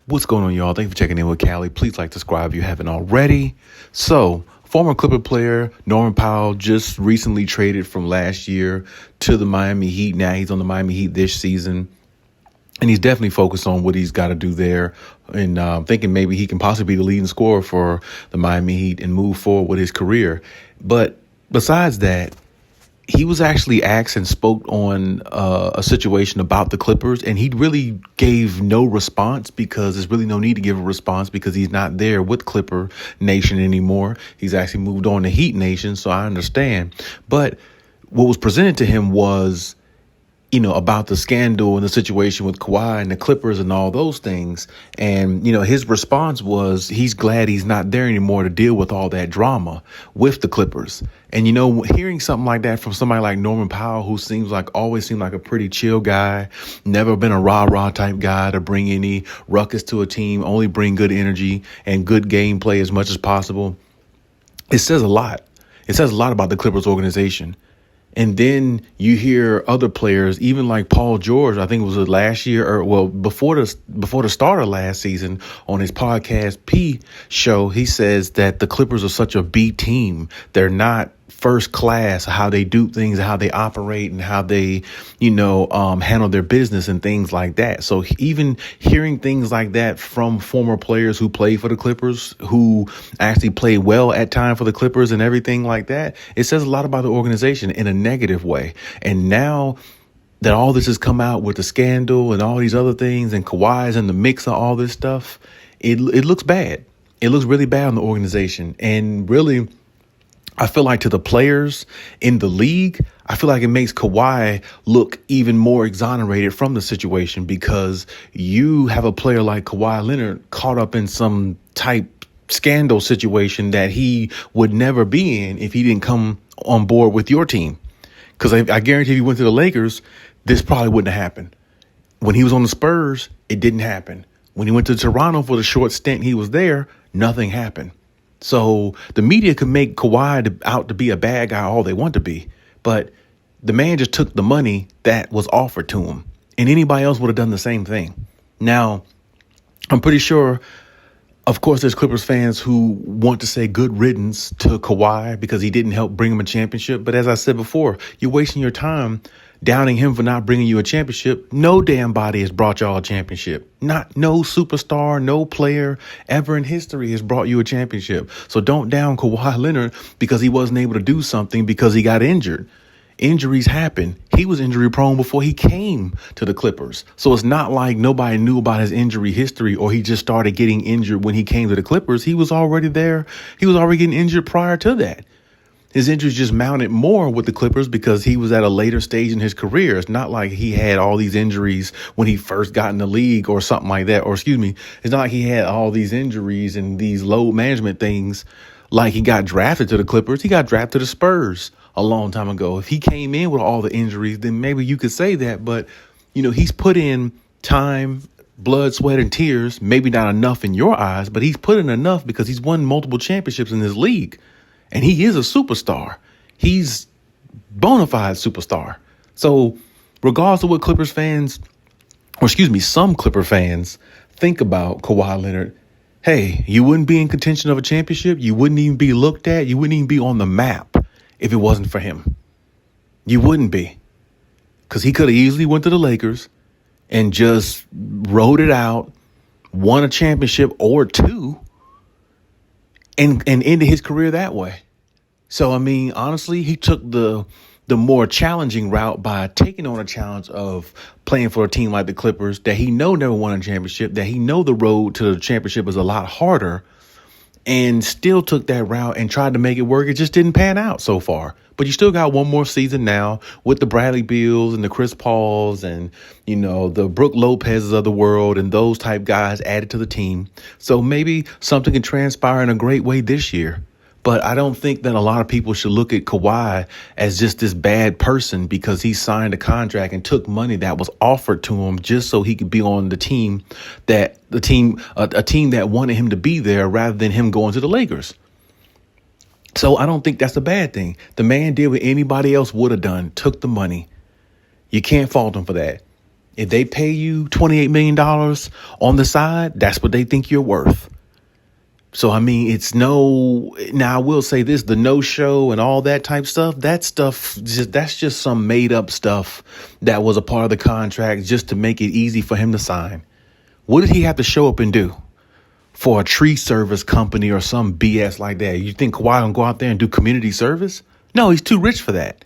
What's going on, y'all? Thank you for checking in with Callie. Please like, subscribe if you haven't already. So, former Clipper player Norman Powell just recently traded from last year to the Miami Heat. Now he's on the Miami Heat this season. And he's definitely focused on what he's got to do there, and thinking maybe he can possibly be the leading scorer for the Miami Heat and move forward with his career. But besides that, he was actually asked and spoke on a situation about the Clippers, and he really gave no response because there's really no need to give a response because he's not there with Clipper Nation anymore. He's actually moved on to Heat Nation, so I understand. But what was presented to him was, about the scandal and the situation with Kawhi and the Clippers and all those things. And, his response was he's glad he's not there anymore to deal with all that drama with the Clippers. And, hearing something like that from somebody like Norman Powell, who always seemed like a pretty chill guy, never been a rah-rah type guy to bring any ruckus to a team, only bring good energy and good gameplay as much as possible. It says a lot. It says a lot about the Clippers organization. And then you hear other players, even like Paul George, I think it was last year before the start of last season on his podcast P show, he says that the Clippers are such a B team. They're not first class, how they do things, how they operate and how they, handle their business and things like that. So even hearing things like that from former players who played for the Clippers, who actually played well at times for the Clippers and everything like that, it says a lot about the organization in a negative way. And now that all this has come out with the scandal and all these other things and Kawhi's in the mix of all this stuff, it looks bad. It looks really bad on the organization. And really, I feel like to the players in the league, I feel like it makes Kawhi look even more exonerated from the situation because you have a player like Kawhi Leonard caught up in some type scandal situation that he would never be in if he didn't come on board with your team. Because I guarantee if he went to the Lakers, this probably wouldn't have happened. When he was on the Spurs, it didn't happen. When he went to Toronto for the short stint he was there, nothing happened. So the media could make Kawhi out to be a bad guy all they want to be. But the man just took the money that was offered to him. And anybody else would have done the same thing. Now, I'm pretty sure, of course, there's Clippers fans who want to say good riddance to Kawhi because he didn't help bring him a championship. But as I said before, you're wasting your time downing him for not bringing you a championship. No damn body has brought y'all a championship. No superstar, no player ever in history has brought you a championship. So don't down Kawhi Leonard because he wasn't able to do something because he got injured. Injuries happen. He was injury prone before he came to the Clippers. So it's not like nobody knew about his injury history or he just started getting injured when he came to the Clippers. He was already there. He was already getting injured prior to that. His injuries just mounted more with the Clippers because he was at a later stage in his career. It's not like he had all these injuries when he first got in the league or something like that. Or it's not like he had all these injuries and these load management things like he got drafted to the Clippers. He got drafted to the Spurs a long time ago. If he came in with all the injuries, then maybe you could say that. But, he's put in time, blood, sweat, and tears. Maybe not enough in your eyes, but he's put in enough because he's won multiple championships in this league. And he is a superstar. He's bona fide superstar. So regardless of what some Clipper fans think about Kawhi Leonard, hey, you wouldn't be in contention of a championship. You wouldn't even be looked at. You wouldn't even be on the map if it wasn't for him. You wouldn't be. Because he could have easily went to the Lakers and just rode it out, won a championship or two, and ended his career that way. So, honestly, he took the more challenging route by taking on a challenge of playing for a team like the Clippers that he never won a championship, that he the road to the championship is a lot harder, and still took that route and tried to make it work. It just didn't pan out so far. But you still got one more season now with the Bradley Beals and the Chris Pauls and, the Brook Lopez's of the world and those type guys added to the team. So maybe something can transpire in a great way this year. But I don't think that a lot of people should look at Kawhi as just this bad person because he signed a contract and took money that was offered to him just so he could be on a team that wanted him to be there rather than him going to the Lakers. So I don't think that's a bad thing. The man did what anybody else would have done, took the money. You can't fault him for that. If they pay you $28 million on the side, that's what they think you're worth. So, I mean, now I will say this, the no show and all that type stuff, that's just some made up stuff that was a part of the contract just to make it easy for him to sign. What did he have to show up and do for a tree service company or some BS like that? You think Kawhi gonna go out there and do community service? No, he's too rich for that.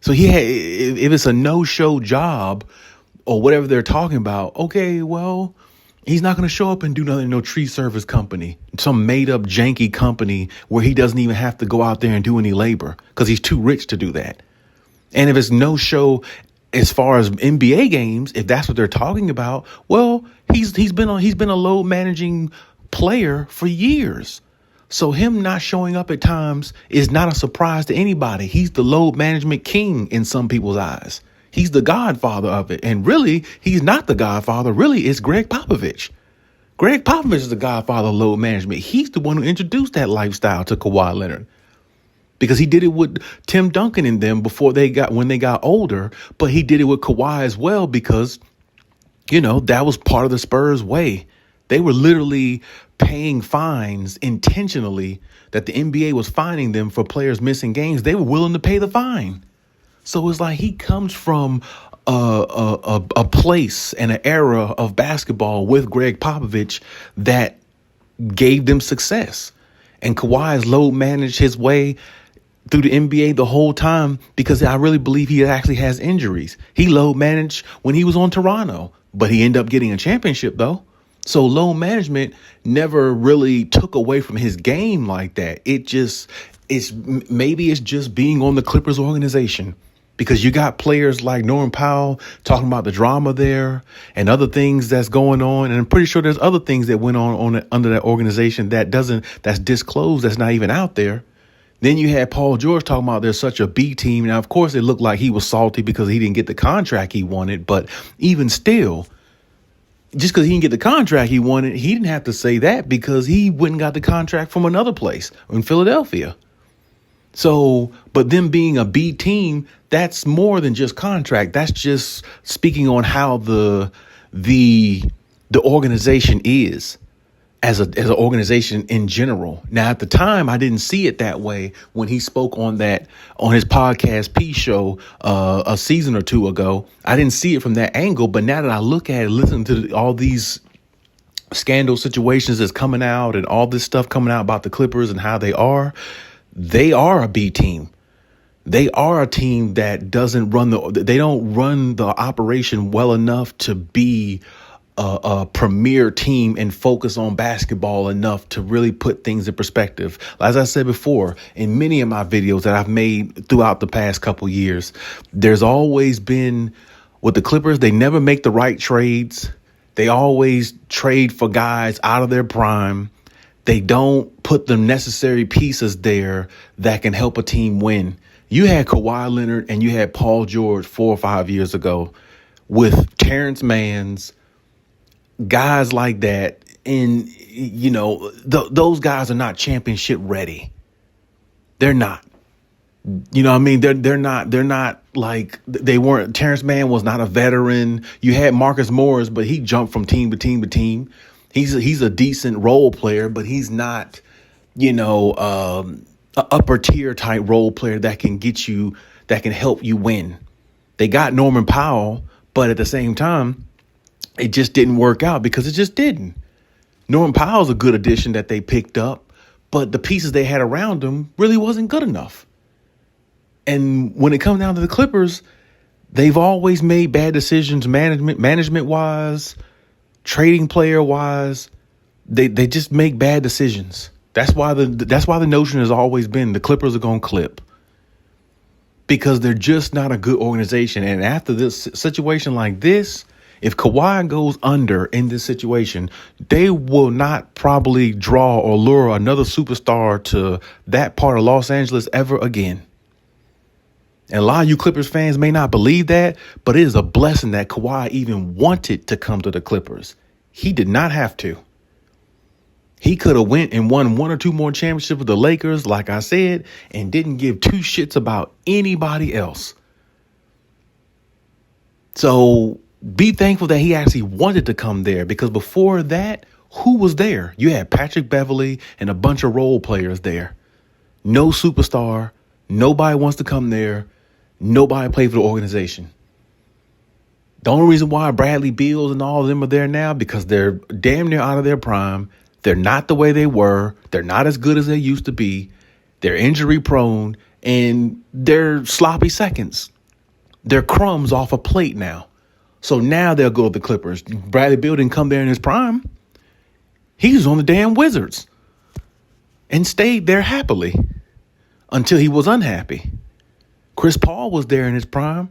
So if it's a no-show job or whatever they're talking about, okay, well, he's not going to show up and do nothing in no tree service company, some made-up janky company where he doesn't even have to go out there and do any labor because he's too rich to do that. And if it's no-show as far as NBA games, if that's what they're talking about, well, he's been a load managing player for years. So him not showing up at times is not a surprise to anybody. He's the load management king in some people's eyes. He's the godfather of it. And really, he's not the godfather. Really, it's Greg Popovich. Greg Popovich is the godfather of load management. He's the one who introduced that lifestyle to Kawhi Leonard because he did it with Tim Duncan and them when they got older. But he did it with Kawhi as well because, that was part of the Spurs way. They were literally paying fines intentionally that the NBA was fining them for players missing games. They were willing to pay the fine. So it's like he comes from a place and an era of basketball with Greg Popovich that gave them success. And Kawhi has load managed his way through the NBA the whole time because I really believe he actually has injuries. He load managed when he was on Toronto, but he ended up getting a championship though. So load management never really took away from his game like that. Maybe it's just being on the Clippers organization because you got players like Norman Powell talking about the drama there and other things that's going on. And I'm pretty sure there's other things that went on under that organization that's disclosed, that's not even out there. Then you had Paul George talking about there's such a B team. Now, of course, it looked like he was salty because he didn't get the contract he wanted. But even still, just because he didn't get the contract he wanted, he didn't have to say that because he went and got the contract from another place in Philadelphia. So, but them being a B team, that's more than just contract. That's just speaking on how the organization is as an organization in general. Now, at the time, I didn't see it that way when he spoke on his podcast P show a season or two ago. I didn't see it from that angle. But now that I look at it, listen to all these scandal situations that's coming out and all this stuff coming out about the Clippers and how they are a B team. They are a team that don't run the operation well enough to be a premier team and focus on basketball enough to really put things in perspective. As I said before, in many of my videos that I've made throughout the past couple years, there's always been with the Clippers, they never make the right trades. They always trade for guys out of their prime. They don't put the necessary pieces there that can help a team win. You had Kawhi Leonard and you had Paul George 4 or 5 years ago with Terrence Manns, guys like that. And, those guys are not championship ready. They're not. You know what I mean? They're not like they weren't. Terrence Mann was not a veteran. You had Marcus Morris, but he jumped from team to team to team. He's a decent role player, but he's not, an upper tier type role player that can help you win. They got Norman Powell, but at the same time, it just didn't work out because it just didn't. Norman Powell's a good addition that they picked up, but the pieces they had around him really wasn't good enough. And when it comes down to the Clippers, they've always made bad decisions management wise, trading player wise. They just make bad decisions. That's why the notion has always been the Clippers are going to clip because they're just not a good organization. And after this situation like this, if Kawhi goes under in this situation, they will not probably draw or lure another superstar to that part of Los Angeles ever again. And a lot of you Clippers fans may not believe that, but it is a blessing that Kawhi even wanted to come to the Clippers. He did not have to. He could have went and won 1 or 2 more championships with the Lakers, like I said, and didn't give 2 shits about anybody else. So Be thankful that he actually wanted to come there, because before that, who was there? You had Patrick Beverley and a bunch of role players there. No superstar. Nobody wants to come there. Nobody played for the organization. The only reason why Bradley Beals and all of them are there now, because they're damn near out of their prime. They're not the way they were. They're not as good as they used to be. They're injury prone, and they're sloppy seconds. They're crumbs off a plate now. So now they'll go to the Clippers. Bradley Beal didn't come there in his prime. He was on the damn Wizards and stayed there happily until he was unhappy. Chris Paul was there in his prime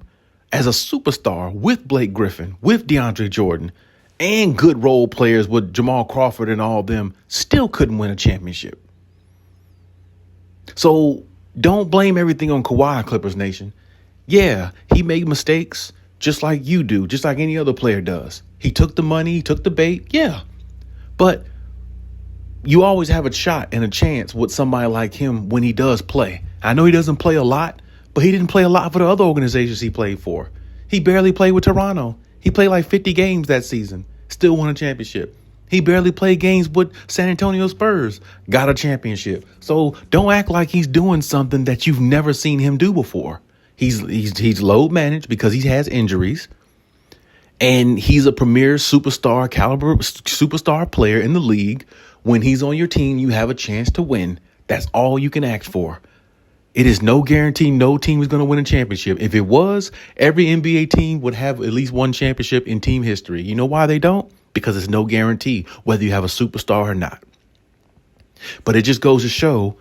as a superstar with Blake Griffin, with DeAndre Jordan, and good role players with Jamal Crawford and all of them. Still couldn't win a championship. So don't blame everything on Kawhi, Clippers Nation. Yeah, he made mistakes just like you do, just like any other player does. He took the money, he took the bait, yeah. But you always have a shot and a chance with somebody like him when he does play. I know he doesn't play a lot, but he didn't play a lot for the other organizations he played for. He barely played with Toronto. He played like 50 games that season, still won a championship. He barely played games with San Antonio Spurs, got a championship. So don't act like he's doing something that you've never seen him do before. He's load managed because he has injuries, and he's a premier superstar caliber superstar player in the league. When he's on your team, you have a chance to win. That's all you can ask for. It is no guarantee no team is going to win a championship. If it was, every NBA team would have at least one championship in team history. You know why they don't? Because it's no guarantee whether you have a superstar or not. But it just goes to show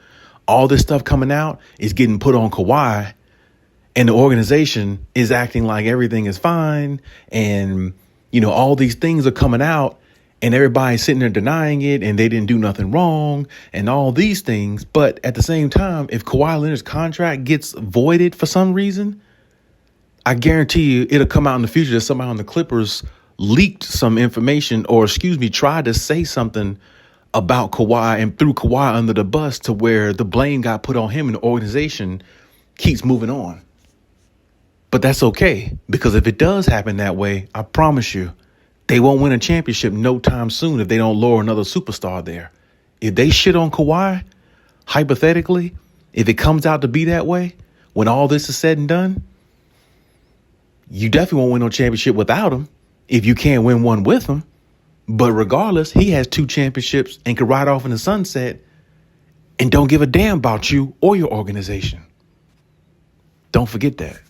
all this stuff coming out is getting put on Kawhi, and the organization is acting like everything is fine. And, all these things are coming out and everybody's sitting there denying it and they didn't do nothing wrong and all these things. But at the same time, if Kawhi Leonard's contract gets voided for some reason, I guarantee you it'll come out in the future that somebody on the Clippers leaked some information or, tried to say something about Kawhi and threw Kawhi under the bus to where the blame got put on him and the organization keeps moving on. But that's okay, because if it does happen that way, I promise you, they won't win a championship no time soon if they don't lure another superstar there. If they shit on Kawhi, hypothetically, if it comes out to be that way, when all this is said and done, you definitely won't win no championship without him if you can't win one with him. But regardless, he has 2 championships and can ride off in the sunset and don't give a damn about you or your organization. Don't forget that.